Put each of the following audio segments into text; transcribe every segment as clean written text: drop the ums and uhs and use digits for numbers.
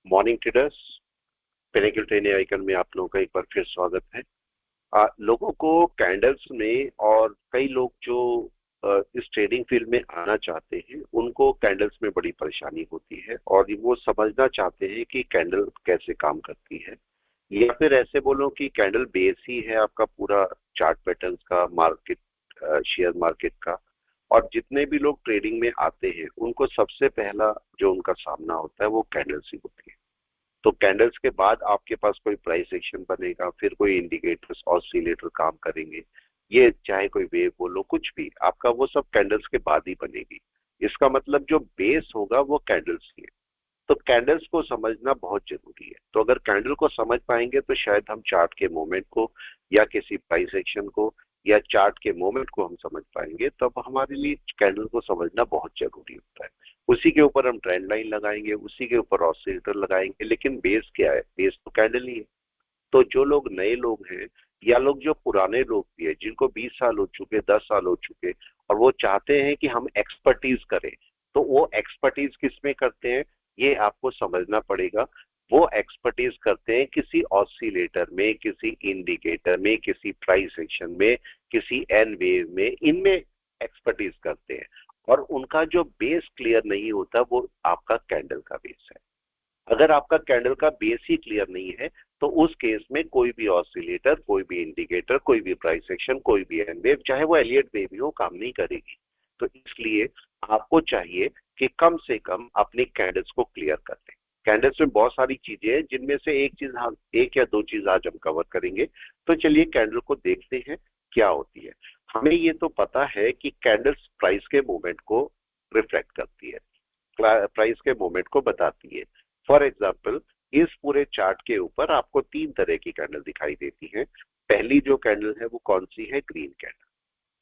Morning traders, pinnacle training icon में आप लोगों का एक बार फिर स्वागत है। लोगों को कैंडल्स में और कई लोग जो इस ट्रेडिंग फील्ड में आना चाहते हैं उनको कैंडल्स में बड़ी परेशानी होती है और वो समझना चाहते हैं कि कैंडल कैसे काम करती है, या फिर ऐसे बोलो कि कैंडल बेस ही है आपका पूरा चार्ट पैटर्न्स का, मार्केट, शेयर मार्केट का। और जितने भी लोग ट्रेडिंग में आते हैं उनको सबसे पहला जो उनका सामना होता है वो कैंडल्स ही होती है। तो कैंडल्स के बाद आपके पास कोई प्राइस एक्शन बनेगा, फिर कोई इंडिकेटर्स, ऑसिलेटर काम करेंगे, ये चाहे कोई वेव बोलो, कुछ भी आपका वो सब कैंडल्स के बाद ही बनेगी। इसका मतलब जो बेस होगा वो कैंडल्स ही है। तो कैंडल्स को समझना बहुत जरूरी है। तो अगर कैंडल को समझ पाएंगे तो शायद हम चार्ट के मूवमेंट को या किसी प्राइस एक्शन को या चार्ट के मूवमेंट को हम समझ पाएंगे। तब हमारे लिए कैंडल को समझना बहुत जरूरी होता है। उसी के ऊपर हम ट्रेंड लाइन लगाएंगे, उसी के ऊपर ऑसिलेटर लगाएंगे, लेकिन बेस क्या है? बेस तो कैंडल ही है। तो जो लोग नए लोग हैं या लोग जो पुराने लोग भी है, जिनको 20 साल हो चुके, 10 साल हो चुके, और वो चाहते हैं कि हम एक्सपर्टीज करें, तो वो एक्सपर्टीज किस में करते हैं ये आपको समझना पड़ेगा। वो एक्सपर्टीज करते हैं किसी ऑसिलेटर में, किसी इंडिकेटर में, किसी प्राइस एक्शन में, किसी एन वेव में, इनमें एक्सपर्टीज करते हैं। और उनका जो बेस क्लियर नहीं होता वो आपका कैंडल का बेस है। अगर आपका कैंडल का बेस ही क्लियर नहीं है तो उस केस में कोई भी ऑसिलेटर, कोई भी इंडिकेटर, कोई भी प्राइस एक्शन, कोई भी एन वेव, चाहे वो एलियट वेव भी हो, काम नहीं करेगी। तो इसलिए आपको चाहिए कि कम से कम अपनी कैंडल्स को क्लियर कर लें। कैंडल्स में बहुत सारी चीजें हैं जिनमें से एक या दो चीज आज हम कवर करेंगे। तो चलिए कैंडल को देखते हैं क्या होती है। हमें ये तो पता है कि कैंडल्स प्राइस के मूवमेंट को रिफ्लेक्ट करती है, प्राइस के मूवमेंट को बताती है। फॉर एग्जाम्पल, इस पूरे चार्ट के ऊपर आपको तीन तरह की कैंडल दिखाई देती हैं। पहली जो कैंडल है वो कौन सी है? Green candle.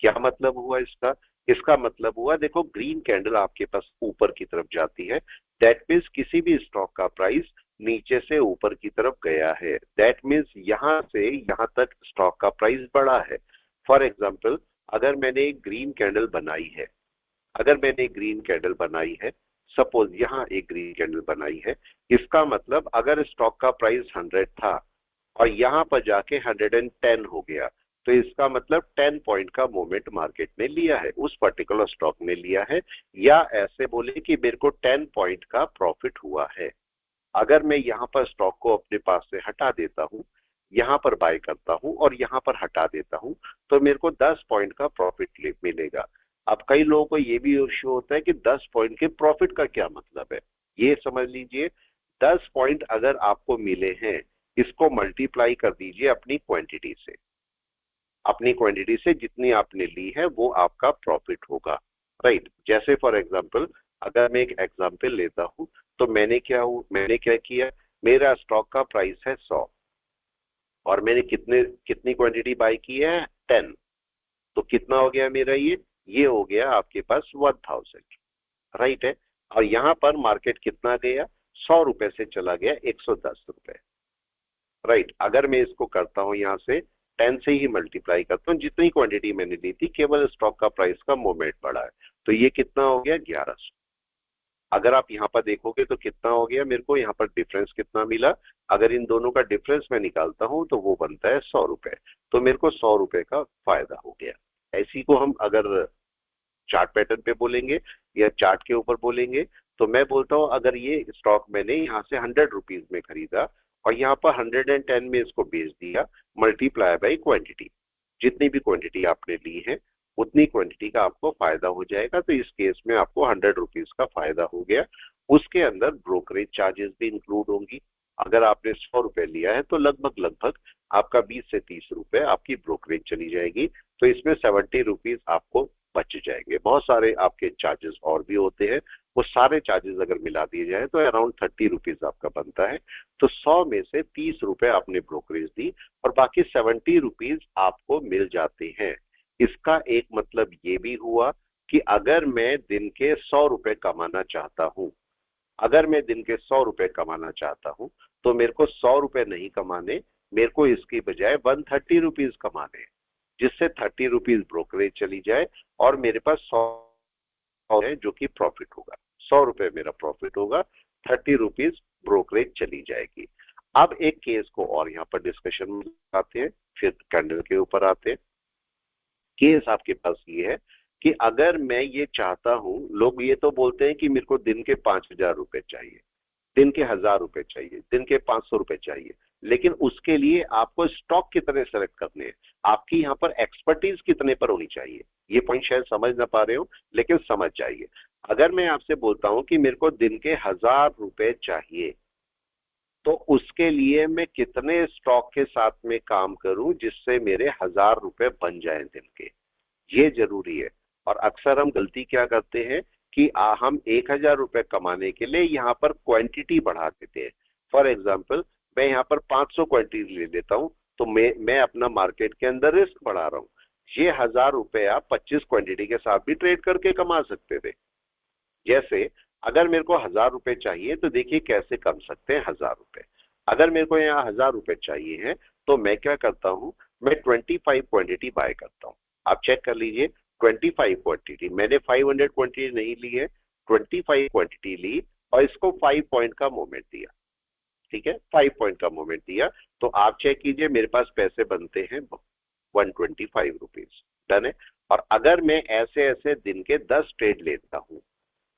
क्या मतलब हुआ इसका? इसका मतलब हुआ, देखो, ग्रीन कैंडल आपके पास ऊपर की तरफ जाती है, दैट मीन्स किसी भी स्टॉक का प्राइस नीचे से ऊपर की तरफ गया है। दैट मीन्स यहां से यहां तक स्टॉक का प्राइस बढ़ा है। फॉर एग्जाम्पल, अगर मैंने एक ग्रीन कैंडल बनाई है, अगर मैंने ग्रीन कैंडल बनाई है, सपोज यहाँ एक ग्रीन कैंडल बनाई है, इसका मतलब अगर स्टॉक का प्राइस 100 था और यहाँ पर जाके 110 हो गया, तो इसका मतलब 10 पॉइंट का मूवमेंट मार्केट ने लिया है, उस पर्टिकुलर स्टॉक ने लिया है। या ऐसे बोले कि मेरे को 10 पॉइंट का प्रॉफिट हुआ है। अगर मैं यहाँ पर स्टॉक को अपने पास से हटा देता हूँ, यहाँ पर बाय करता हूँ और यहाँ पर हटा देता हूँ, तो मेरे को 10 पॉइंट का प्रॉफिट मिलेगा। अब कई लोगों को ये भी इश्यू होता है कि 10 पॉइंट के प्रॉफिट का क्या मतलब है। ये समझ लीजिए, 10 पॉइंट अगर आपको मिले हैं, इसको मल्टीप्लाई कर दीजिए अपनी क्वांटिटी से। अपनी क्वांटिटी से जितनी आपने ली है वो आपका प्रॉफिट होगा, राइट। जैसे फॉर एग्जांपल, अगर मैं एक एग्जांपल लेता हूं, तो मैंने क्या किया, मेरा स्टॉक का प्राइस है 100 और मैंने कितनी क्वांटिटी बाय की है? 10। तो कितना हो गया मेरा? ये हो गया आपके पास 1000, राइट है। और यहाँ पर मार्केट कितना गया? 100 रुपए से चला गया 110 रुपए, राइट। अगर मैं इसको करता हूं यहाँ से 10 से ही मल्टीप्लाई करता हूँ, जितनी क्वांटिटी मैंने ली थी, केवल स्टॉक का प्राइस का मूवमेंट बढ़ा है, तो ये कितना हो गया? 1100। अगर आप यहाँ पर देखोगे तो कितना हो गया मेरे को? यहाँ पर डिफरेंस कितना मिला? अगर इन दोनों का डिफरेंस मैं निकालता हूँ तो वो बनता है 100 रुपए। तो मेरे को 100 रुपए का फायदा हो गया। ऐसी को हम अगर चार्ट पैटर्न पे बोलेंगे या चार्ट के ऊपर बोलेंगे, तो मैं बोलता हूँ अगर ये स्टॉक मैंने यहाँ से 100 रुपीज में खरीदा और यहाँ पर 110 में इसको बेच दिया, मल्टीप्लाई बाई क्वांटिटी, जितनी भी क्वांटिटी आपने ली है उतनी क्वांटिटी का आपको फायदा हो जाएगा। तो इस केस में आपको 100 रुपीज का फायदा हो गया। उसके अंदर ब्रोकरेज चार्जेस भी इंक्लूड होंगी। अगर आपने 100 रुपए लिया है तो लगभग लगभग आपका 20 से 30 रुपए आपकी ब्रोकरेज चली जाएगी। तो इसमें 70 रुपीज आपको बच जाएंगे। बहुत सारे आपके चार्जेस और भी होते हैं, वो सारे चार्जेस अगर मिला दिए जाए तो अराउंड 30 रुपीज आपका बनता है। तो 100 में से 30 रुपए आपने ब्रोकरेज दी और बाकी 70 रुपीज आपको मिल जाते हैं। इसका एक मतलब ये भी हुआ कि अगर मैं दिन के 100 रुपए कमाना चाहता हूं, अगर मैं दिन के 100 रुपए कमाना चाहता हूं, तो मेरे को 100 रुपए नहीं कमाने, मेरे को इसकी बजाय 130 रुपीज कमाने हैं, जिससे 30 रुपीज ब्रोकरेज चली जाए और मेरे पास 100 है जो कि प्रॉफिट होगा। 100 रुपए मेरा प्रॉफिट होगा, 30 रुपीज ब्रोकरेज चली जाएगी। अब एक केस को और यहाँ पर डिस्कशन में आते हैं, फिर कैंडल के ऊपर आते हैं। केस आपके पास ये है कि अगर मैं ये चाहता हूं, लोग ये तो बोलते हैं कि मेरे को दिन के 5,000 रुपए चाहिए, दिन के 1,000 रुपए चाहिए, दिन के 500 रुपए चाहिए, लेकिन उसके लिए आपको स्टॉक कितने सेलेक्ट करने हैं, आपकी यहाँ पर एक्सपर्टीज कितने पर होनी चाहिए। ये पॉइंट शायद समझ ना पा रहे हो, लेकिन समझ जाइए। अगर मैं आपसे बोलता हूं कि मेरे को दिन के 1,000 रुपए चाहिए, तो उसके लिए मैं कितने स्टॉक के साथ में काम करूं जिससे मेरे 1,000 रुपए बन जाएं दिन के, ये जरूरी है। और अक्सर हम गलती क्या करते हैं कि हम 1,000 रुपए कमाने के लिए यहाँ पर क्वांटिटी बढ़ा देते हैं। फॉर एग्जाम्पल, मैं यहाँ पर 500 क्वांटिटी ले लेता हूँ, तो मैं अपना मार्केट के अंदर रिस्क बढ़ा रहा हूँ। ये 1,000 रुपए आप 25 क्वांटिटी के साथ भी ट्रेड करके कमा सकते थे। जैसे अगर मेरे को 1,000 रुपए चाहिए, तो देखिए कैसे कम सकते हैं 1,000 रुपए। अगर मेरे को यहाँ 1,000 रुपए चाहिए हैं, तो मैं क्या करता हूँ, मैं 25 क्वांटिटी बाय करता हूँ। आप चेक कर लीजिए, 25 क्वांटिटी, मैंने 500 क्वांटिटी नहीं ली है, 25 क्वांटिटी ली और इसको 5 पॉइंट का मूवमेंट दिया। ठीक है, 5 पॉइंट का मूवमेंट दिया, तो आप चेक कीजिए मेरे पास पैसे बनते हैं 125 रुपीज। डन है। और अगर मैं ऐसे ऐसे दिन के 10 ट्रेड लेता हूं,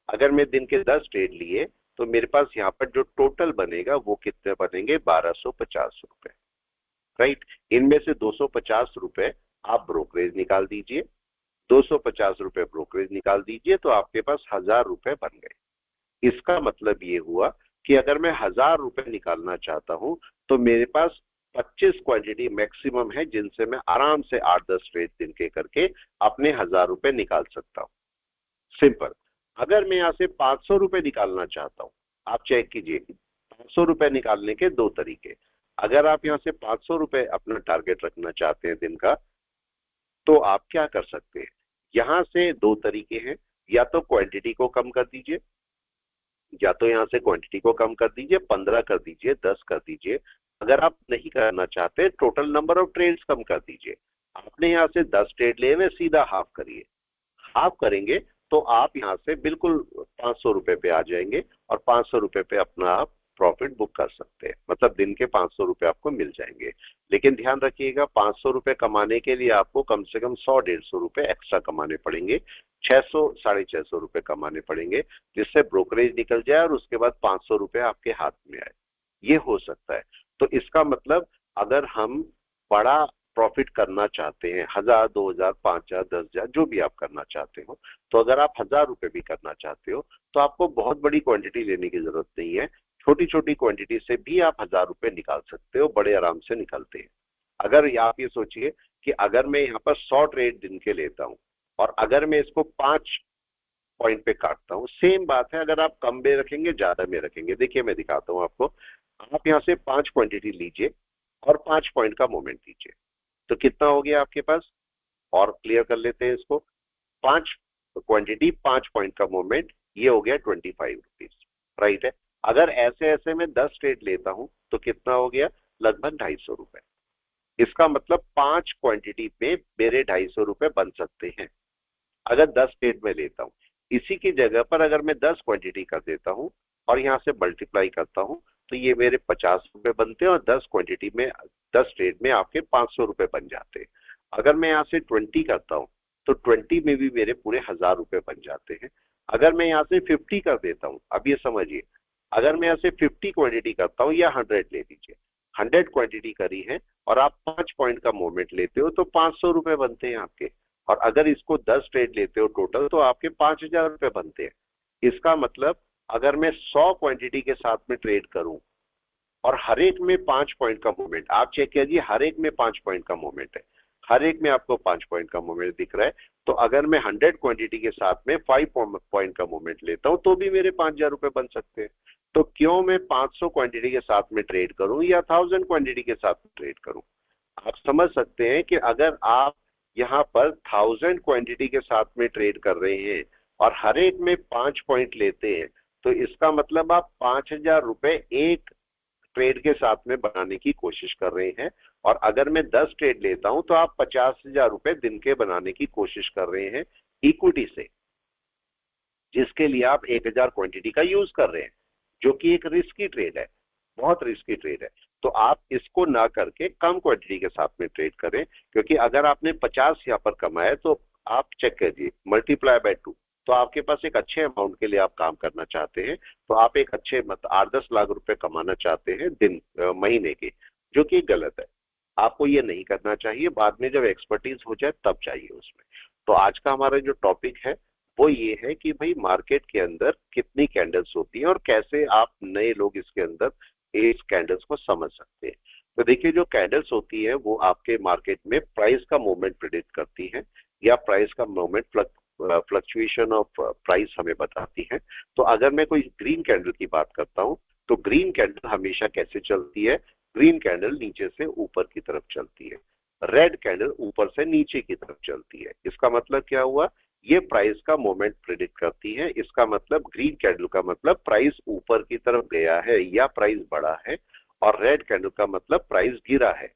अगर मैं दिन के 10 ट्रेड लिए, तो मेरे पास यहाँ पर जो टोटल बनेगा वो कितने बनेंगे, 1,250 रुपए। राइट। इनमें से 250 रुपए आप ब्रोकरेज निकाल दीजिए, 250 रुपए ब्रोकरेज निकाल दीजिए, तो आपके पास 1,000 रुपए बन गए। इसका मतलब ये हुआ कि अगर मैं 1,000 रुपए निकालना चाहता हूं, तो मेरे पास 25 क्वांटिटी मैक्सिमम है जिनसे मैं आराम से 8-10 ट्रेड दिन के करके अपने 1,000 रुपए निकाल सकता हूं। सिंपल। अगर मैं यहाँ से 500 रुपए निकालना चाहता हूं, आप चेक कीजिए, 500 रुपए निकालने के दो तरीके। अगर आप यहाँ से 500 रुपए अपना टारगेट रखना चाहते हैं दिन का, तो आप क्या कर सकते हैं, यहाँ से दो तरीके हैं। या तो क्वांटिटी को कम कर दीजिए, या तो यहाँ से क्वांटिटी को कम कर दीजिए, 15 कर दीजिए, 10 कर दीजिए। अगर आप नहीं करना चाहते, टोटल नंबर ऑफ ट्रेड्स कम कर दीजिए। आपने यहाँ से 10 ट्रेड लिए हुए, सीधा हाफ करिए। हाफ करेंगे तो आप यहाँ से बिल्कुल 500 रुपए पे आ जाएंगे, और 500 रुपए पे अपना आप प्रॉफिट बुक कर सकते हैं। मतलब दिन के 500 रुपए आपको मिल जाएंगे। लेकिन ध्यान रखिएगा, 500 रुपए कमाने के लिए आपको कम से कम 100-150 रुपए एक्स्ट्रा कमाने पड़ेंगे, 600-650 रुपए कमाने पड़ेंगे, जिससे ब्रोकरेज निकल जाए और उसके बाद 500 रुपए आपके हाथ में आए। ये हो सकता है। तो इसका मतलब, अगर हम बड़ा प्रॉफिट करना चाहते हैं, 1,000, 2,000, 5,000, 10,000, जो भी आप करना चाहते हो, तो अगर आप 1,000 रुपए भी करना चाहते हो, तो आपको बहुत बड़ी क्वांटिटी लेने की जरूरत नहीं है। छोटी छोटी क्वांटिटी से भी आप 1,000 रुपए निकाल सकते हो, बड़े आराम से निकलते हैं। अगर आप ये सोचिए कि अगर मैं यहाँ पर 100 ट्रेड दिन के लेता हूँ, और अगर मैं इसको 5 पॉइंट पे काटता हूँ, सेम बात है। अगर आप कम में रखेंगे, ज्यादा में रखेंगे, देखिए मैं दिखाता हूँ आपको। आप यहाँ से 5 क्वांटिटी लीजिए और 5 पॉइंट का मूवमेंट दीजिए, तो कितना हो गया आपके पास। और क्लियर कर लेते हैं इसको। 5 क्वांटिटी, 5 पॉइंट का मूवमेंट, ये हो गया 25 रुपीज। राइट है। अगर ऐसे ऐसे में 10 ट्रेड लेता हूं, तो कितना हो गया, लगभग 250 रुपए। इसका मतलब 5 क्वांटिटी पे मेरे 250 रुपए बन सकते हैं, अगर 10 ट्रेड में लेता हूं। इसी की जगह पर अगर मैं 10 क्वांटिटी कर देता हूं और यहां से मल्टीप्लाई करता हूं, तो ये मेरे 50 रुपए बनते हैं, और 10 क्वांटिटी में, 10 ट्रेड में आपके 500 रुपए बन जाते हैं। अगर मैं यहाँ से 20 करता हूँ, तो 20 में भी मेरे पूरे 1,000 रुपए बन जाते हैं। अगर मैं यहाँ से 50 कर देता हूँ, अब ये समझिए, अगर मैं यहाँ से 50 क्वांटिटी करता हूँ, या 100 ले लीजिए, 100 क्वांटिटी करी है और आप 5 पॉइंट का मूवमेंट लेते हो, तो 500 रुपए बनते हैं आपके। और अगर इसको 10 ट्रेड लेते हो टोटल, तो आपके 5,000 रुपए बनते हैं। इसका मतलब, अगर मैं 100 क्वांटिटी के साथ में ट्रेड करूं, और हर एक में 5 पॉइंट का मूवमेंट, आप चेक कीजिए, हर एक में 5 पॉइंट का मूवमेंट है, हर एक में आपको 5 पॉइंट का मूवमेंट दिख रहा है। तो अगर मैं 100 क्वांटिटी के साथ में 5 पॉइंट का मूवमेंट लेता हूं, तो भी मेरे 5,000 रुपए बन सकते हैं। तो क्यों मैं 500 क्वांटिटी के साथ में ट्रेड करूं, या 1,000 क्वांटिटी के साथ में ट्रेड करूं। आप समझ सकते हैं कि अगर आप यहाँ पर 1,000 क्वांटिटी के साथ में ट्रेड कर रहे हैं, और हर एक में 5 पॉइंट लेते हैं, तो इसका मतलब आप 5,000 रुपए एक ट्रेड के साथ में बनाने की कोशिश कर रहे हैं। और अगर मैं 10 ट्रेड लेता हूं, तो आप 50,000 रुपए दिन के बनाने की कोशिश कर रहे हैं इक्विटी से, जिसके लिए आप 1,000 क्वांटिटी का यूज कर रहे हैं। जो कि एक रिस्की ट्रेड है, बहुत रिस्की ट्रेड है। तो आप इसको ना करके कम क्वांटिटी के साथ में ट्रेड करें, क्योंकि अगर आपने 50 यहाँ पर कमाए तो आप चेक कीजिए मल्टीप्लाई बाय 2, तो आपके पास एक अच्छे अमाउंट के लिए आप काम करना चाहते हैं, तो आप एक अच्छे मतलब 8-10 लाख रुपए कमाना चाहते हैं महीने के, जो कि गलत है। आपको ये नहीं करना चाहिए, बाद में जब एक्सपर्टीज हो जाए तब चाहिए उसमें। तो आज का हमारा जो टॉपिक है वो ये है कि भाई मार्केट के अंदर कितनी कैंडल्स होती हैं और कैसे आप नए लोग इसके अंदर इस कैंडल्स को समझ सकते हैं। तो देखिए, जो कैंडल्स होती है वो आपके मार्केट में प्राइस का मूवमेंट प्रिडिक्ट करती है, या प्राइस का मूवमेंट फ्लक्चुएशन ऑफ प्राइस हमें बताती है। तो अगर मैं कोई ग्रीन कैंडल की बात करता हूं, तो ग्रीन कैंडल हमेशा कैसे चलती है? ग्रीन कैंडल नीचे से ऊपर की तरफ चलती है, रेड कैंडल ऊपर से नीचे की तरफ चलती है। इसका मतलब क्या हुआ? ये प्राइस का मोमेंट प्रिडिक्ट करती है। इसका मतलब ग्रीन कैंडल का मतलब प्राइस ऊपर की तरफ गया है या प्राइस बढ़ा है, और रेड कैंडल का मतलब प्राइस गिरा है,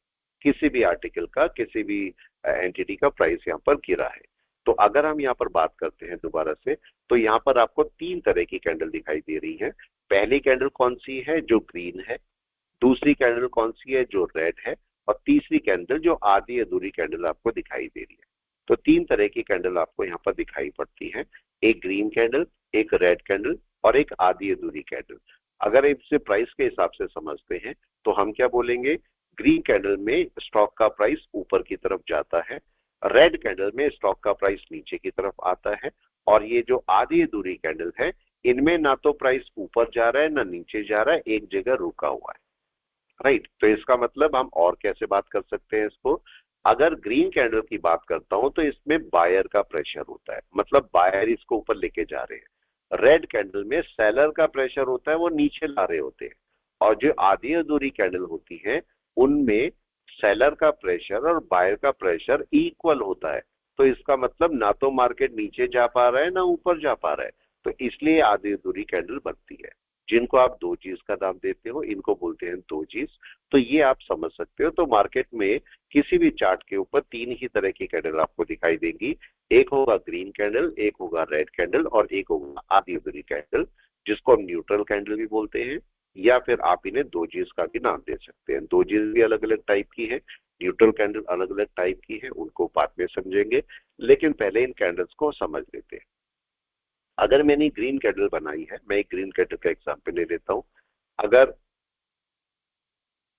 किसी भी आर्टिकल का, किसी भी एंटिटी का प्राइस यहाँ पर गिरा है। तो अगर हम यहाँ पर बात करते हैं दोबारा से, तो यहाँ पर आपको 3 तरह की कैंडल दिखाई दे रही है। पहली कैंडल कौन सी है? जो ग्रीन है। दूसरी कैंडल कौन सी है? जो रेड है। और तीसरी कैंडल जो आधी अधूरी कैंडल आपको दिखाई दे रही है। तो 3 तरह की कैंडल आपको यहाँ पर दिखाई पड़ती है, एक ग्रीन कैंडल, एक रेड कैंडल और एक आधी अधूरी कैंडल। अगर इसे प्राइस के हिसाब से समझते हैं तो हम क्या बोलेंगे? ग्रीन कैंडल में स्टॉक का प्राइस ऊपर की तरफ जाता है, रेड कैंडल में स्टॉक का प्राइस नीचे की तरफ आता है, और ये जो आधी अधूरी कैंडल है इनमें ना तो प्राइस ऊपर जा रहा है ना नीचे जा रहा है, एक जगह रुका हुआ है। राइट। तो इसका मतलब हम और कैसे बात कर सकते हैं इसको? अगर ग्रीन कैंडल की बात करता हूं तो इसमें बायर का प्रेशर होता है, मतलब बायर इसको ऊपर लेके जा रहे हैं। रेड कैंडल में सेलर का प्रेशर होता है, वो नीचे ला रहे होते हैं। और जो आधी अधूरी कैंडल होती है उनमें सेलर का प्रेशर और बायर का प्रेशर इक्वल होता है। तो इसका मतलब ना तो मार्केट नीचे जा पा रहा है ना ऊपर जा पा रहा है, तो इसलिए आधी अधूरी कैंडल बनती है। जिनको आप दो चीज का दाम देते हो इनको बोलते हैं दो चीज। तो ये आप समझ सकते हो। तो मार्केट में किसी भी चार्ट के ऊपर 3 ही तरह की कैंडल आपको दिखाई देंगी, एक होगा ग्रीन कैंडल, एक होगा रेड कैंडल और एक होगा आधी अधूरी कैंडल, जिसको हम न्यूट्रल कैंडल भी बोलते हैं, या फिर आप इन्हें दो चीज का भी नाम दे सकते हैं। दो चीज भी अलग अलग टाइप की है, न्यूट्रल कैंडल अलग अलग टाइप की है, उनको बाद में समझेंगे, लेकिन पहले इन कैंडल्स को समझ लेते हैं। अगर मैंने ग्रीन कैंडल बनाई है, मैं एक ग्रीन कैंडल का एग्जांपल ले लेता हूं। अगर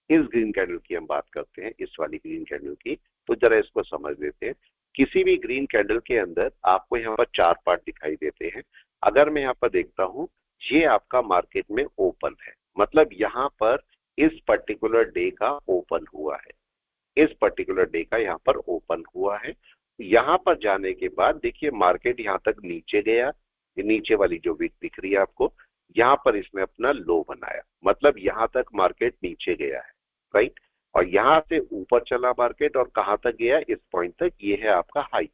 इस ग्रीन कैंडल की हम बात करते हैं, इस वाली ग्रीन कैंडल की, तो जरा इसको समझ लेते हैं। किसी भी ग्रीन कैंडल के अंदर आपको यहाँ पर 4 पार्ट दिखाई देते हैं। अगर मैं यहाँ पर देखता हूँ, ये आपका मार्केट में ओपन है, मतलब यहाँ पर इस पर्टिकुलर डे का ओपन हुआ है, इस पर्टिकुलर डे का यहाँ पर ओपन हुआ है। यहाँ पर जाने के बाद देखिए मार्केट यहाँ तक नीचे गया, ये नीचे वाली जो विक दिख रही है आपको, यहाँ पर इसने अपना लो बनाया, मतलब यहाँ तक मार्केट नीचे गया है। राइट। और यहाँ से ऊपर चला मार्केट और कहाँ तक गया? इस पॉइंट तक, ये है आपका हाई,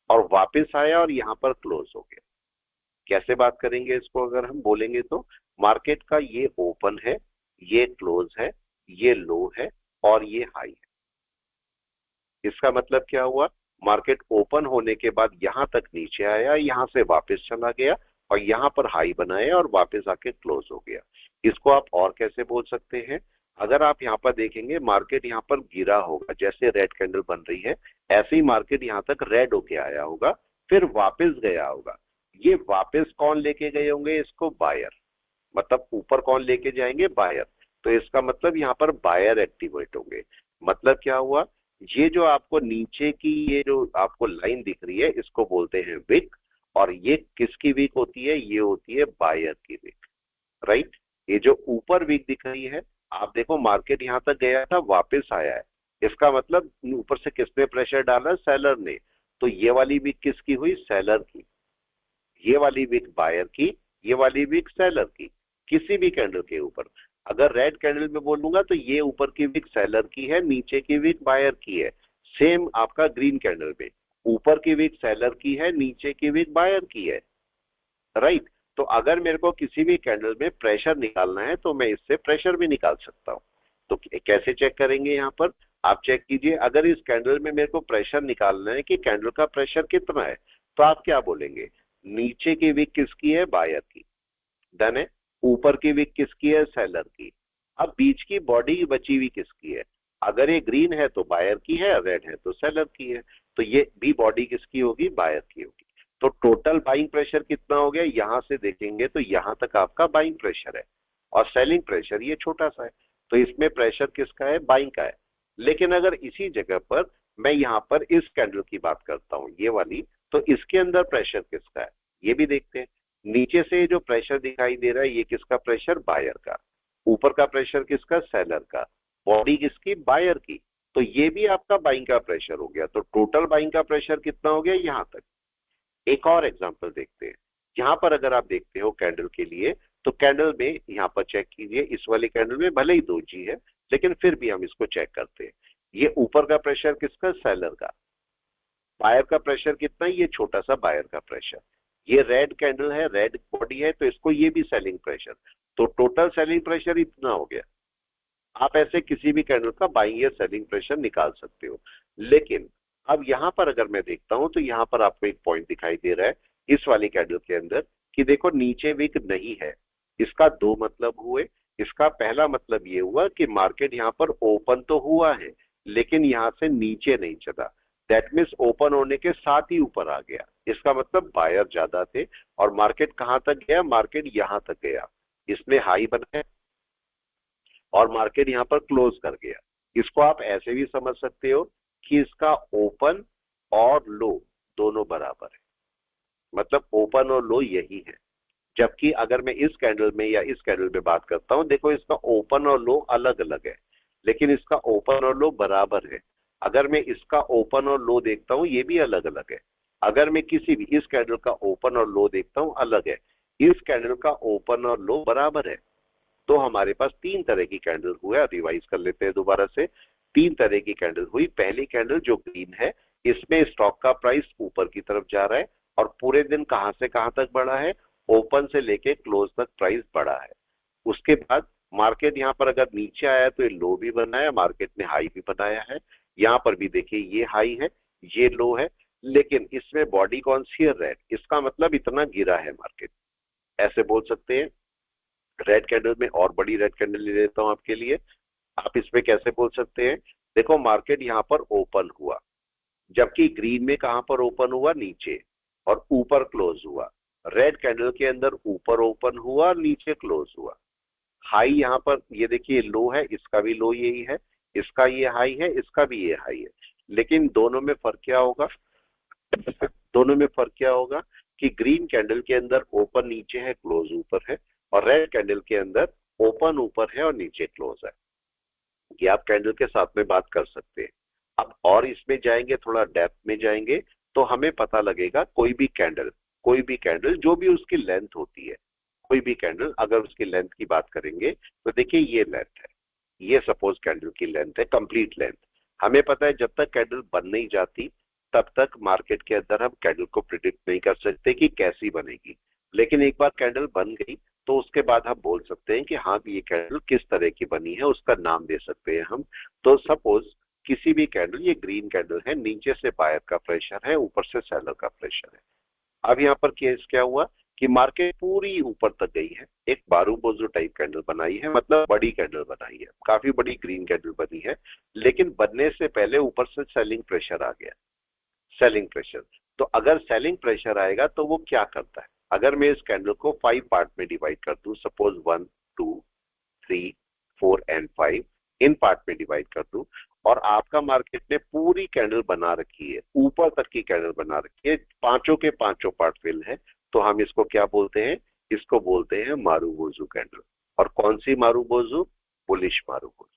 और वापस आया और यहाँ पर क्लोज हो गया। कैसे बात करेंगे इसको? अगर हम बोलेंगे तो मार्केट का ये ओपन है, ये क्लोज है, ये लो है और ये हाई है। इसका मतलब क्या हुआ? मार्केट ओपन होने के बाद यहां तक नीचे आया, यहां से वापस चला गया और यहां पर हाई बनाया और वापस आके क्लोज हो गया। इसको आप और कैसे बोल सकते हैं? अगर आप यहाँ पर देखेंगे मार्केट यहाँ पर गिरा होगा, जैसे रेड कैंडल बन रही है ऐसे ही मार्केट यहाँ तक रेड होके आया होगा, फिर वापस गया होगा। ये वापस कौन लेके गए होंगे इसको? बायर। मतलब ऊपर कौन लेके जाएंगे? बायर। तो इसका मतलब यहाँ पर बायर एक्टिवेट होंगे। मतलब क्या हुआ? ये जो आपको नीचे की ये जो आपको लाइन दिख रही है इसको बोलते हैं विक, और ये किसकी विक होती है? ये होती है बायर की विक। राइट। ये जो ऊपर विक दिख रही है, आप देखो मार्केट यहाँ तक गया था, वापस आया है, इसका मतलब ऊपर से किसने प्रेशर डाला? सेलर ने। तो ये वाली विक किसकी हुई? सेलर की। ये वाली विक बायर की, ये वाली विक सेलर की, किसी भी कैंडल के ऊपर। अगर रेड कैंडल में बोलूंगा तो ये ऊपर की विक सेलर की है, नीचे की विक बायर की है। सेम आपका ग्रीन कैंडल में ऊपर की विक सेलर की है, नीचे की विक बायर की है। राइट। तो अगर मेरे को किसी भी कैंडल में प्रेशर निकालना है तो मैं इससे प्रेशर भी निकाल सकता हूं। तो कैसे चेक करेंगे? यहाँ पर आप चेक कीजिए, अगर इस कैंडल में मेरे को प्रेशर निकालना है कि कैंडल का प्रेशर कितना है, तो आप क्या बोलेंगे? नीचे की विक किसकी है? बायर की। डन है। ऊपर की वीक किसकी है? सेलर की। अब बीच की बॉडी बची हुई किसकी है? अगर ये ग्रीन है तो बायर की है, रेड है तो सेलर की है। तो ये भी बॉडी किसकी होगी? बायर की होगी। तो टोटल बाइंग प्रेशर कितना हो गया? यहां से देखेंगे तो यहां तक आपका बाइंग प्रेशर है, और सेलिंग प्रेशर ये छोटा सा है। तो इसमें प्रेशर किसका है? बाइंग का है। लेकिन अगर इसी जगह पर मैं यहाँ पर इस कैंडल की बात करता हूँ, ये वाली, तो इसके अंदर प्रेशर किसका है ये भी देखते हैं। नीचे से जो प्रेशर दिखाई दे रहा है ये किसका प्रेशर? बायर का। ऊपर का प्रेशर किसका? सेलर का। बॉडी किसकी? बायर की। तो ये भी आपका बाइंग का प्रेशर हो गया। तो टोटल बाइंग का प्रेशर कितना हो गया यहां तक। एक और एग्जांपल देखते हैं। यहां पर अगर आप देखते हो कैंडल के लिए, तो कैंडल में यहां पर चेक कीजिए, इस वाली कैंडल में भले ही दो जी है लेकिन फिर भी हम इसको चेक करते हैं। ये ऊपर का प्रेशर किसका? सेलर का। बायर का प्रेशर कितना है? ये छोटा सा बायर का प्रेशर। ये रेड कैंडल है, रेड बॉडी है, तो इसको ये भी सेलिंग प्रेशर। तो टोटल सेलिंग प्रेशर इतना हो गया। आप ऐसे किसी भी कैंडल का बाइंग या सेलिंग प्रेशर निकाल सकते हो। लेकिन अब यहां पर अगर मैं देखता हूं तो यहां पर आपको एक पॉइंट दिखाई दे रहा है इस वाली कैंडल के अंदर, कि देखो नीचे विक नहीं है। इसका दो मतलब हुए। इसका पहला मतलब ये हुआ कि मार्केट यहां पर ओपन तो हुआ है लेकिन यहां से नीचे नहीं चला। दैट मीन्स ओपन होने के साथ ही ऊपर आ गया। इसका मतलब बायर ज्यादा थे। और मार्केट कहां तक गया? मार्केट यहां तक गया। इसमें हाई बनाया और मार्केट यहां पर क्लोज कर गया। इसको आप ऐसे भी समझ सकते हो कि इसका ओपन और लो दोनों बराबर है। मतलब ओपन और लो यही है। जबकि अगर मैं इस कैंडल में या इस कैंडल में बात करता हूं, देखो इसका ओपन और लो अलग अलग है लेकिन इसका ओपन और लो बराबर है। अगर मैं इसका ओपन और लो देखता हूं ये भी अलग अलग है। अगर मैं किसी भी इस कैंडल का ओपन और लो देखता हूं अलग है। इस कैंडल का ओपन और लो बराबर है। तो हमारे पास तीन तरह की कैंडल हुआ। रिवाइज कर लेते हैं दोबारा से। तीन तरह की कैंडल हुई। पहली कैंडल जो ग्रीन है, इसमें स्टॉक का प्राइस ऊपर की तरफ जा रहा है और पूरे दिन कहां से कहां तक बढ़ा है? ओपन से लेके क्लोज तक प्राइस बढ़ा है। उसके बाद मार्केट यहां पर अगर नीचे आया तो ये लो भी बनाया, मार्केट ने हाई भी बनाया है। यहां पर भी देखिए ये हाई है, ये लो है, लेकिन इसमें बॉडी कौन सी है? रेड। इसका मतलब इतना गिरा है मार्केट, ऐसे बोल सकते हैं। रेड कैंडल में और बड़ी रेड कैंडल ले लेता हूं आपके लिए। आप इसमें कैसे बोल सकते हैं? देखो मार्केट यहां पर ओपन हुआ, जबकि ग्रीन में कहां पर ओपन हुआ? नीचे, और ऊपर क्लोज हुआ। रेड कैंडल के अंदर ऊपर ओपन हुआ और नीचे क्लोज हुआ। हाई यहां पर ये देखिए लो है, इसका भी लो यही है, इसका ये हाई है, इसका भी ये हाई है। लेकिन दोनों में फर्क क्या होगा? दोनों में फर्क क्या होगा कि ग्रीन कैंडल के अंदर ओपन नीचे है, क्लोज ऊपर है, और रेड कैंडल के अंदर ओपन ऊपर है और नीचे क्लोज है। ये आप कैंडल के साथ में बात कर सकते हैं। अब और इसमें जाएंगे, थोड़ा डेप्थ में जाएंगे, तो हमें पता लगेगा कोई भी कैंडल जो भी उसकी लेंथ होती है, कोई भी कैंडल अगर उसकी लेंथ की बात करेंगे तो देखिए ये लेंथ है। ये सपोज कैंडल की लेंथ है, कंप्लीट लेंथ। हमें पता है जब तक कैंडल बन नहीं जाती तब तक मार्केट के अंदर हम कैंडल को प्रिडिक्ट नहीं कर सकते कि कैसी बनेगी। लेकिन एक बार कैंडल बन गई तो उसके बाद हम बोल सकते हैं कि हाँ ये कैंडल किस तरह की बनी है, उसका नाम दे सकते हैं हम। तो सपोज किसी भी कैंडल, ये ग्रीन कैंडल है, नीचे से बायर का प्रेशर है, ऊपर से सेलर का प्रेशर है। अब यहाँ पर केस क्या हुआ कि मार्केट पूरी ऊपर तक गई है, एक बारूबोजो टाइप कैंडल बनाई है, मतलब बड़ी कैंडल बनाई है, काफी बड़ी ग्रीन कैंडल बनी है। लेकिन बनने से पहले ऊपर से सेलिंग प्रेशर आ गया। Selling pressure. तो अगर सेलिंग प्रेशर आएगा तो वो क्या करता है? अगर मैं इस कैंडल को 5 पार्ट में डिवाइड कर दूं, सपोज 1, 2, 3, 4 एंड 5, इन पार्ट में डिवाइड कर दूं, और आपका मार्केट ने पूरी कैंडल बना रखी है, ऊपर तक की कैंडल बना रखी है, पांचों के पांचों पार्ट फिल है, तो हम इसको क्या बोलते हैं? इसको बोलते हैं मारूबोजू कैंडल। और कौन सी मारूबोजू? Bullish marubozu.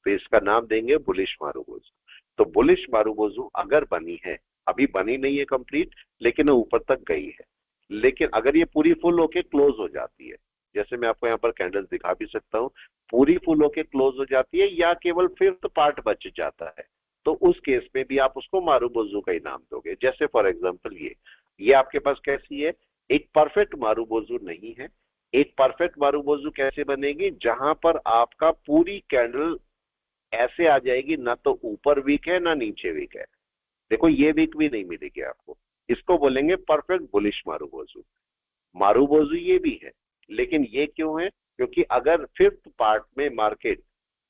तो इसका नाम देंगे बुलिश मारूबोजू। तो बुलिश मारूबोजू अगर बनी है, अभी बनी नहीं है कंप्लीट, लेकिन वो ऊपर तक गई है। लेकिन अगर ये पूरी फुल होके क्लोज हो जाती है, जैसे मैं आपको यहाँ पर कैंडल्स दिखा भी सकता हूँ, पूरी फुल होके क्लोज हो जाती है या केवल फिफ्थ पार्ट बच जाता है, तो उस केस में भी आप उसको मारूबोजू का ही नाम दोगे। जैसे फॉर एग्जाम्पल ये आपके पास कैसी है? एक परफेक्ट मारूबोजू नहीं है। एक परफेक्ट मारूबोजू कैसे बनेगी? जहां पर आपका पूरी कैंडल ऐसे आ जाएगी, ना तो ऊपर वीक है ना नीचे वीक है। देखो ये वीक भी नहीं मिलेगी आपको। इसको बोलेंगे परफेक्ट बुलिश मारूबोजू। मारूबोजू ये भी है, लेकिन ये क्यों है? क्योंकि अगर फिफ्थ पार्ट में मार्केट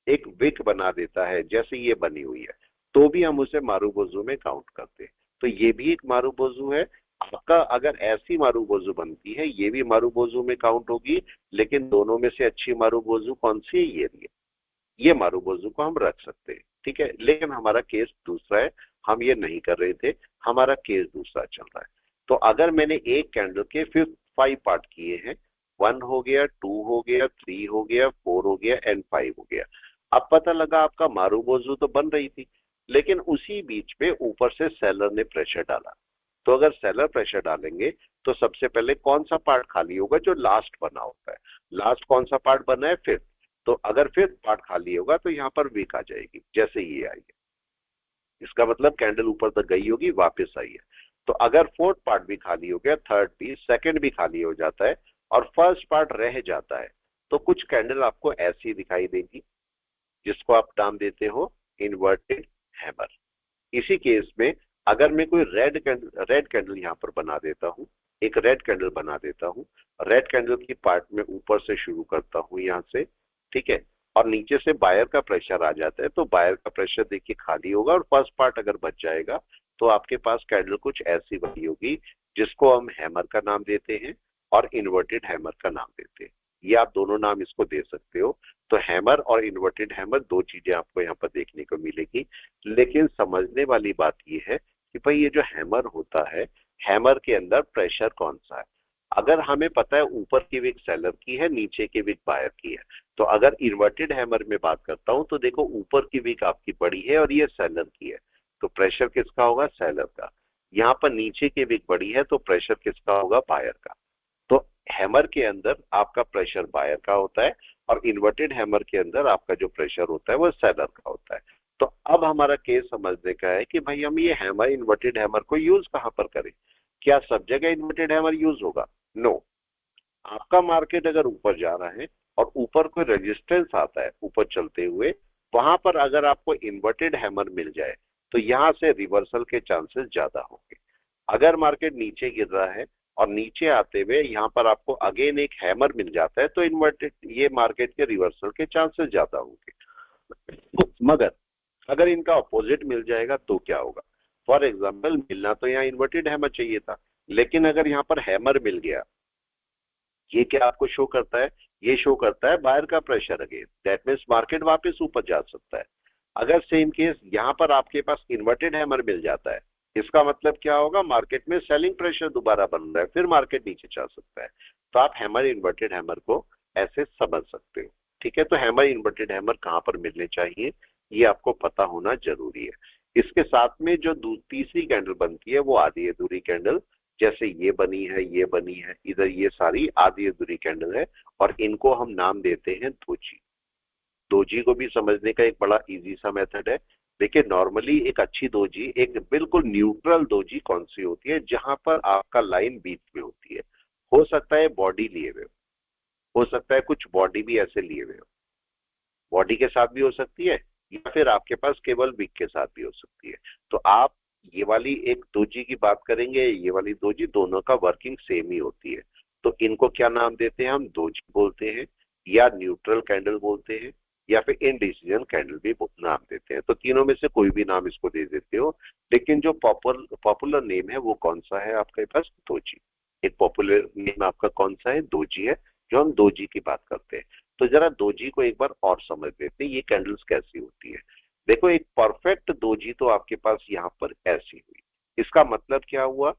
एक विक बना देता है जैसे ये बनी हुई है, तो भी हम उसे मारूबोजू में काउंट करते हैं। तो ये भी एक मारूबोजू है आपका। अगर ऐसी मारूबोजू बनती है, ये भी मारूबोजू में काउंट होगी। लेकिन दोनों में से अच्छी मारूबोजू कौन सी है? ये रही है। ये मारूबोजू को हम रख सकते हैं, ठीक है। लेकिन हमारा केस दूसरा है, हम ये नहीं कर रहे थे, हमारा केस दूसरा चल रहा है। तो अगर मैंने एक कैंडल के फिफ्थ 5 पार्ट किए हैं, 1 हो गया, 2 हो गया, 3 हो गया, 4 हो गया एंड 5 हो गया। अब पता लगा आपका मारूबोजू तो बन रही थी, लेकिन उसी बीच में ऊपर से सेलर ने प्रेशर डाला। तो अगर सेलर प्रेशर डालेंगे तो सबसे पहले कौन सा पार्ट खाली होगा? जो लास्ट बना होता है। लास्ट कौन सा पार्ट बना है? फिफ्थ। तो अगर फिफ्थ पार्ट खाली होगा तो यहाँ पर वीक आ जाएगी, जैसे ये आई है। इसका मतलब कैंडल ऊपर तक गई होगी, वापस आई है। तो अगर फोर्थ पार्ट भी खाली हो गया, थर्ड भी, सेकंड भी खाली हो जाता है और फर्स्ट पार्ट रह जाता है, तो कुछ कैंडल आपको ऐसी दिखाई देगी जिसको आप नाम देते हो इन्वर्टेड हैमर। इसी केस में अगर मैं कोई रेड कैंडल यहाँ पर बना देता हूँ, एक रेड कैंडल बना देता हूँ, रेड कैंडल की पार्ट में ऊपर से शुरू करता हूँ यहाँ से, ठीक है, और नीचे से बायर का प्रेशर आ जाता है, तो बायर का प्रेशर देखिए खाली होगा और फर्स्ट पार्ट अगर बच जाएगा तो आपके पास कैंडल कुछ ऐसी बनी होगी जिसको हम हैमर का नाम देते हैं और इन्वर्टेड हैमर का नाम देते हैं। ये आप दोनों नाम इसको दे सकते हो। तो हैमर और इन्वर्टेड हैमर दो चीजें आपको यहाँ पर देखने को मिलेगी। लेकिन समझने वाली बात ये है कि भाई ये जो हैमर होता है, हैमर के अंदर प्रेशर कौन सा है। अगर हमें पता है ऊपर की विक सेलर की है, नीचे की विक बायर की है, तो अगर इन्वर्टेड हैमर में बात करता हूं तो देखो ऊपर की विक आपकी बड़ी है और ये सेलर की है, तो प्रेशर किसका होगा? सेलर का। यहाँ पर नीचे की विक बड़ी है तो प्रेशर किसका होगा? बायर का। तो हैमर के अंदर आपका प्रेशर बायर का होता है और इन्वर्टेड हैमर के अंदर आपका जो प्रेशर होता है वो सेलर का होता है। तो अब हमारा केस समझने का है कि भाई हम ये हैमर, इन्वर्टेड हैमर को यूज कहां पर करें? क्या सब जगह इन्वर्टेड हैमर यूज होगा? नो। आपका मार्केट अगर ऊपर जा रहा है और ऊपर कोई रेजिस्टेंस आता है ऊपर चलते हुए, वहां पर अगर आपको इन्वर्टेड हैमर मिल जाए तो यहां से रिवर्सल के चांसेस ज्यादा होंगे। अगर मार्केट नीचे गिर रहा है और नीचे आते हुए यहाँ पर आपको अगेन एक हैमर मिल जाता है, तो इन्वर्टेड ये मार्केट के रिवर्सल के चांसेस ज्यादा होंगे। मगर अगर इनका अपोजिट मिल जाएगा तो क्या होगा? फॉर एग्जाम्पल, मिलना तो यहाँ इन्वर्टेड हैमर चाहिए था, लेकिन अगर यहाँ पर हैमर मिल गया, ये क्या आपको शो करता है? ये शो करता है बायर का pressure again, that means market वापस ऊपर जा सकता है। अगर सेम केस यहाँ पर आपके पास इन्वर्टेड हैमर मिल जाता है, इसका मतलब क्या होगा? मार्केट में सेलिंग प्रेशर दोबारा बन रहा है, फिर मार्केट नीचे जा सकता है। तो आप हैमर, इन्वर्टेड हैमर को ऐसे समझ सकते हो, ठीक है। तो हैमर, इन्वर्टेड हैमर कहाँ पर मिलने चाहिए, ये आपको पता होना जरूरी है। इसके साथ में जो तीसरी कैंडल बनती है वो आधी अधूरी कैंडल, जैसे ये बनी है, ये बनी है, इधर ये सारी आधी अधूरी कैंडल है और इनको हम नाम देते हैं दोजी। दोजी को भी समझने का एक बड़ा इजी सा मेथड है। देखिए, नॉर्मली एक अच्छी दोजी, एक बिल्कुल न्यूट्रल दोजी कौन सी होती है? जहां पर आपका लाइन बीच में होती है। हो सकता है बॉडी लिए हुए हो सकता है कुछ बॉडी भी ऐसे लिए हुए हो, बॉडी के साथ भी हो सकती है या फिर आपके पास केवल विक के साथ भी हो सकती है। तो आप ये वाली एक दोजी की बात करेंगे, ये वाली दोजी, दोनों का वर्किंग सेम ही होती है। तो इनको क्या नाम देते हैं? हम दोजी बोलते हैं या न्यूट्रल कैंडल बोलते हैं या फिर इनडिसीजन कैंडल भी नाम देते हैं। तो तीनों में से कोई भी नाम इसको दे देते हो, लेकिन जो पॉपुलर नेम है वो कौन सा है आपके पास? दोजी। एक पॉपुलर नेम आपका कौन सा है? दोजी है, जो हम दोजी की बात करते हैं। तो जरा दोजी को एक बार और समझ लेते हैं, ये कैंडल्स कैसी होती है। देखो, एक परफेक्ट दोजी तो आपके पास यहाँ पर ऐसी हुई। इसका मतलब क्या हुआ?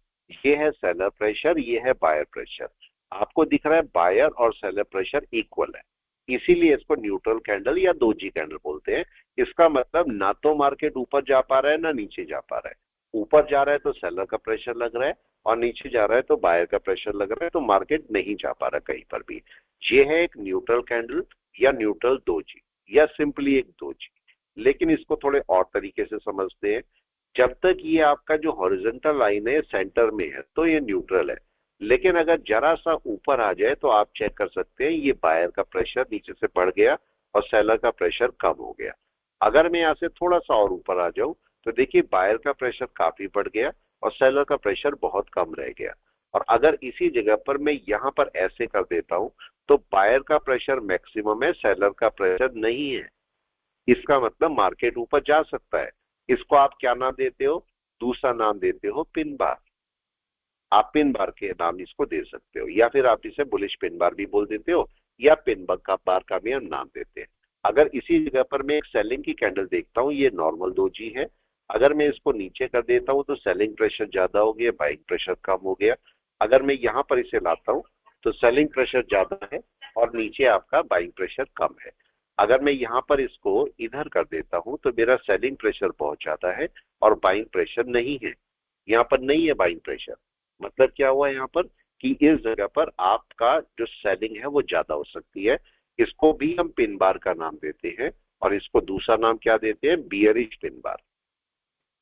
ये है सेलर प्रेशर, ये है बायर प्रेशर। आपको दिख रहा है बायर और सेलर प्रेशर इक्वल है, इसीलिए इसको न्यूट्रल कैंडल या दोजी कैंडल बोलते हैं। इसका मतलब ना तो मार्केट ऊपर जा पा रहा है ना नीचे जा पा रहा है। ऊपर जा रहा है तो सेलर का प्रेशर लग रहा है और नीचे जा रहा है तो बायर का प्रेशर लग रहा है, तो मार्केट नहीं जा पा रहा कहीं पर भी। ये है एक न्यूट्रल कैंडल या न्यूट्रल दोजी या सिंपली एक दोजी। लेकिन इसको थोड़े और तरीके से समझते हैं। जब तक ये आपका जो हॉरिजॉन्टल लाइन है सेंटर में है तो ये न्यूट्रल है, लेकिन अगर जरा सा ऊपर आ जाए तो आप चेक कर सकते हैं ये बायर का प्रेशर नीचे से बढ़ गया और सेलर का प्रेशर कम हो गया। अगर मैं यहाँ से थोड़ा सा और ऊपर आ जाऊं तो देखिए बायर का प्रेशर काफी बढ़ गया और सेलर का प्रेशर बहुत कम रह गया। और अगर इसी जगह पर मैं यहाँ पर ऐसे कर देता हूं तो बायर का प्रेशर मैक्सिमम है, सेलर का प्रेशर नहीं है। इसका मतलब मार्केट ऊपर जा सकता है। इसको आप क्या नाम देते हो? दूसरा नाम देते हो पिन बार। आप पिन बार के नाम इसको दे सकते हो, या फिर आप इसे बुलिश पिन बार भी बोल देते हो, या पिन बार का भी हम नाम देते हैं। अगर इसी जगह पर मैं एक सेलिंग की कैंडल देखता हूं, ये नॉर्मल दोजी है, अगर मैं इसको नीचे कर देता हूं तो सेलिंग प्रेशर ज्यादा हो गया, बाइंग प्रेशर कम हो गया। अगर मैं यहां पर इसे लाता हूं तो सेलिंग प्रेशर ज्यादा है और नीचे आपका बाइंग प्रेशर कम है। अगर मैं यहाँ पर इसको इधर कर देता हूं तो मेरा सेलिंग प्रेशर बहुत ज्यादा है और बाइंग प्रेशर नहीं है। यहाँ पर नहीं है बाइंग प्रेशर। मतलब क्या हुआ यहाँ पर कि इस जगह पर आपका जो सेलिंग है वो ज्यादा हो सकती है। इसको भी हम पिन बार का नाम देते हैं और इसको दूसरा नाम क्या देते हैं? Bearish pin bar.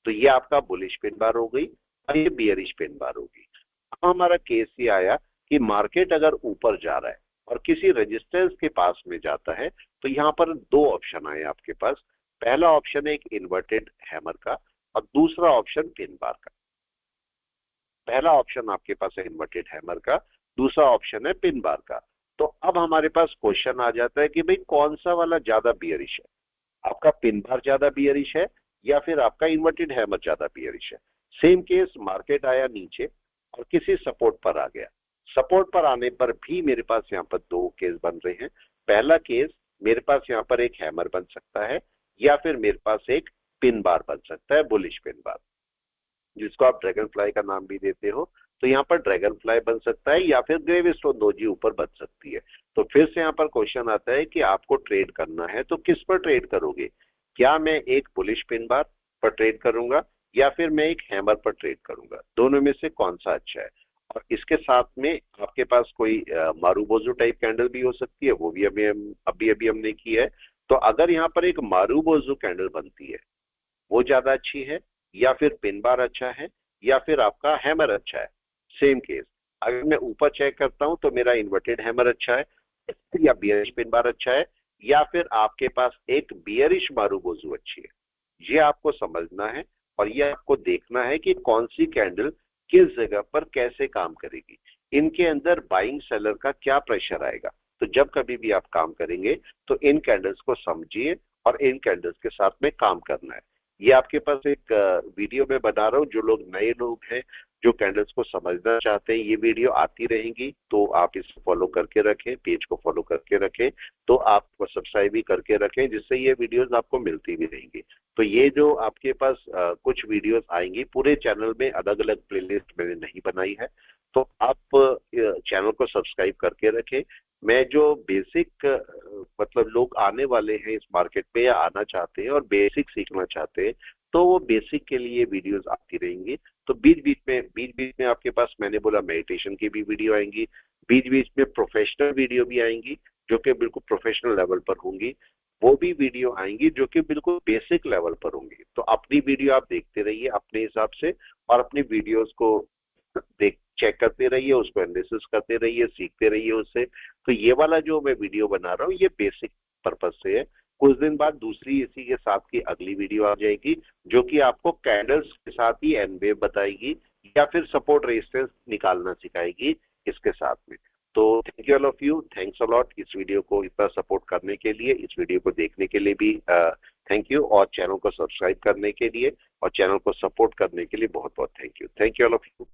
तो ये आपका बुलिश पिन बार हो गई और ये बियरिश पिन बार होगी। अब हमारा केस ये आया कि मार्केट अगर ऊपर जा रहा है और किसी रेजिस्टेंस के पास में जाता है, तो यहाँ पर दो ऑप्शन आए आपके पास। पहला ऑप्शन है एक इन्वर्टेड हैमर का और दूसरा ऑप्शन पिन बार का। पहला ऑप्शन आपके पास है इन्वर्टेड हैमर का, दूसरा ऑप्शन है पिन बार का। तो अब हमारे पास क्वेश्चन आ जाता है कि भाई कौन सा वाला ज्यादा बियरिश है? आपका पिन बार ज्यादा बियरिश है या फिर आपका इन्वर्टेड हैमर ज्यादा बियरिश है? सेम केस, मार्केट आया नीचे और किसी सपोर्ट पर आ गया। सपोर्ट पर आने पर भी मेरे पास यहाँ पर दो केस बन रहे हैं। पहला केस, मेरे पास यहाँ पर एक हैमर बन सकता है या फिर मेरे पास एक पिन बार बन सकता है, बुलिश पिन बार, जिसको आप ड्रैगन फ्लाई का नाम भी देते हो। तो यहाँ पर ड्रैगन फ्लाई बन सकता है या फिर ग्रेव स्टोन दोजी ऊपर बन सकती है। तो फिर से यहाँ पर क्वेश्चन आता है कि आपको ट्रेड करना है तो किस पर ट्रेड करोगे? क्या मैं एक बुलिश पिन बार पर ट्रेड करूंगा या फिर मैं एक हैमर पर ट्रेड करूंगा? दोनों में से कौन सा अच्छा है? और इसके साथ में आपके पास कोई मारूबोजू टाइप कैंडल भी हो सकती है, वो भी अभी अभी हमने की है। तो अगर यहाँ पर एक मारूबोजू कैंडल बनती है, वो ज्यादा अच्छी है या फिर पिन बार अच्छा है या फिर आपका हैमर अच्छा है? सेम केस, अगर मैं ऊपर चेक करता हूं तो मेरा इन्वर्टेड हैमर अच्छा है या बियरिश पिन बार अच्छा है या फिर आपके पास एक बियरिश मारूबोजू अच्छी है। ये आपको समझना है और ये आपको देखना है कि कौन सी कैंडल किस जगह पर कैसे काम करेगी, इनके अंदर बाइंग सेलर का क्या प्रेशर आएगा। तो जब कभी भी आप काम करेंगे तो इन कैंडल्स को समझिए और इन कैंडल्स के साथ में काम करना है। ये आपके पास एक वीडियो में बना रहा हूँ, जो लोग नए लोग हैं जो कैंडल्स को समझना चाहते हैं, ये वीडियो आती रहेंगी, तो आप इसको फॉलो करके रखें, पेज को फॉलो करके रखें, तो आप सब्सक्राइब भी करके रखें, जिससे ये वीडियोस आपको मिलती भी रहेंगी। तो ये जो आपके पास कुछ वीडियोस आएंगी, पूरे चैनल में अलग अलग प्लेलिस्ट मैंने नहीं बनाई है, तो आप चैनल को सब्सक्राइब करके रखें। मैं जो बेसिक मतलब लोग आने वाले हैं इस मार्केट में या आना चाहते हैं और बेसिक सीखना चाहते हैं, तो वो बेसिक के लिए वीडियोस आती रहेंगी। तो बीच बीच में आपके पास, मैंने बोला, मेडिटेशन की भी वीडियो आएंगी, बीच बीच में प्रोफेशनल वीडियो भी आएंगी जो कि बिल्कुल प्रोफेशनल लेवल पर होंगी। वो भी वीडियो आएंगी जो कि बिल्कुल बेसिक लेवल पर होंगी। तो अपनी वीडियो आप देखते रहिए अपने हिसाब से और अपनी वीडियोस को देख चेक करते रहिए, उसको एनालिसिस करते रहिए, सीखते रहिए उससे। तो ये वाला जो मैं वीडियो बना रहा हूँ ये बेसिक पर्पज से है। कुछ दिन बाद दूसरी इसी के साथ की अगली वीडियो आ जाएगी जो कि आपको कैंडल्स के साथ ही एन वेव बताएगी या फिर सपोर्ट रेजिस्टेंस निकालना सिखाएगी इसके साथ में। तो thank you all of you, thanks a lot इस वीडियो को इतना सपोर्ट करने के लिए, इस वीडियो को देखने के लिए भी थैंक यू, और चैनल को सब्सक्राइब करने के लिए और चैनल को सपोर्ट करने के लिए बहुत बहुत thank you all of you.